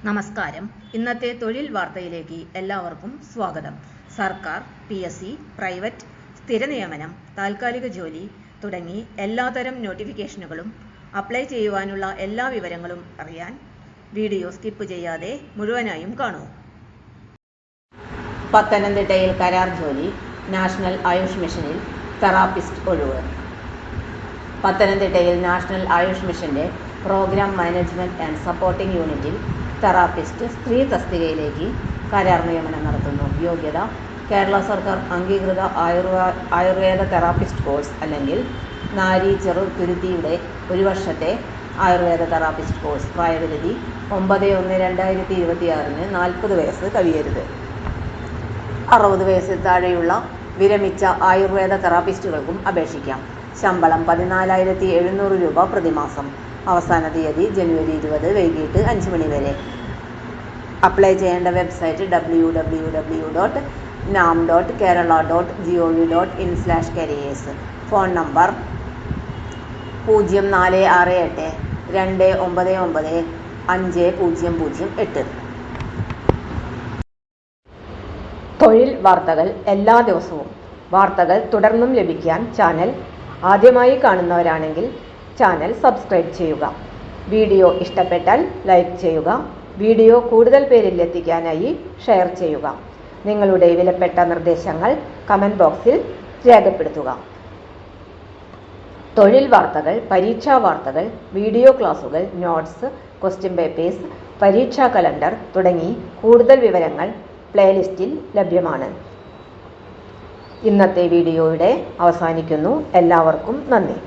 നമസ്കാരം. ഇന്നത്തെ തൊഴിൽ വാർത്തയിലേക്ക് എല്ലാവർക്കും സ്വാഗതം. സർക്കാർ, PSC, പ്രൈവറ്റ്, സ്ഥിര നിയമനം, താൽക്കാലിക ജോലി തുടങ്ങി എല്ലാതരം നോട്ടിഫിക്കേഷനുകളും അപ്ലൈ ചെയ്യുവാനുള്ള എല്ലാ വിവരങ്ങളും അറിയാൻ വീഡിയോ സ്കിപ്പ് ചെയ്യാതെ മുഴുവനായും കാണൂ. പത്തനംതിട്ടയിൽ കരാർ ജോലി. നാഷണൽ ആയുഷ് മിഷനിൽ തെറാപ്പിസ്റ്റ് ഒഴിവ്. പത്തനംതിട്ടയിൽ നാഷണൽ ആയുഷ് മിഷന്റെ പ്രോഗ്രാം മാനേജ്മെന്റ് ആൻഡ് സപ്പോർട്ടിംഗ് യൂണിറ്റിൽ തെറാപ്പിസ്റ്റ് സ്ത്രീ തസ്തികയിലേക്ക് കരാർ നിയമനം നടത്തുന്നു. യോഗ്യത: കേരള സർക്കാർ അംഗീകൃത ആയുർവേദ തെറാപ്പിസ്റ്റ് കോഴ്സ് അല്ലെങ്കിൽ നാരി ചെറുതുരുത്തിയുടെ 1 വർഷത്തെ ആയുർവേദ തെറാപ്പിസ്റ്റ് കോഴ്സ്. പ്രായപരിധി 9/1/2026 40 വയസ്സ് കവിയരുത്. 60 വയസ്സിൽ താഴെയുള്ള വിരമിച്ച ആയുർവേദ തെറാപ്പിസ്റ്റുകൾക്കും അപേക്ഷിക്കാം. ശമ്പളം 14,700 രൂപ പ്രതിമാസം. അവസാന തീയതി ജനുവരി 20 വൈകിട്ട് 5 മണി വരെ. അപ്ലൈ ചെയ്യേണ്ട വെബ്സൈറ്റ് www.nam.kerala.gov.in/careers. Phone number 0468-299-5008. തൊഴിൽ വാർത്തകൾ എല്ലാ ദിവസവും. വാർത്തകൾ തുടർന്നും ലഭിക്കാൻ ചാനൽ ആദ്യമായി കാണുന്നവരാണെങ്കിൽ ചാനൽ സബ്സ്ക്രൈബ് ചെയ്യുക. വീഡിയോ ഇഷ്ടപ്പെട്ടാൽ ലൈക്ക് ചെയ്യുക. വീഡിയോ കൂടുതൽ പേരിൽ എത്തിക്കാനായി ഷെയർ ചെയ്യുക. നിങ്ങളുടെ വിലപ്പെട്ട നിർദ്ദേശങ്ങൾ കമൻറ്റ് ബോക്സിൽ രേഖപ്പെടുത്തുക. തൊഴിൽ വാർത്തകൾ, പരീക്ഷാ വാർത്തകൾ, വീഡിയോ ക്ലാസുകൾ, നോട്ട്സ്, ക്വസ്റ്റ്യൻ പേപ്പേഴ്സ്, പരീക്ഷാ കലണ്ടർ തുടങ്ങി കൂടുതൽ വിവരങ്ങൾ പ്ലേലിസ്റ്റിൽ ലഭ്യമാണ്. ഇന്നത്തെ വീഡിയോയുടെ അവസാനിക്കുന്നു. എല്ലാവർക്കും നന്ദി.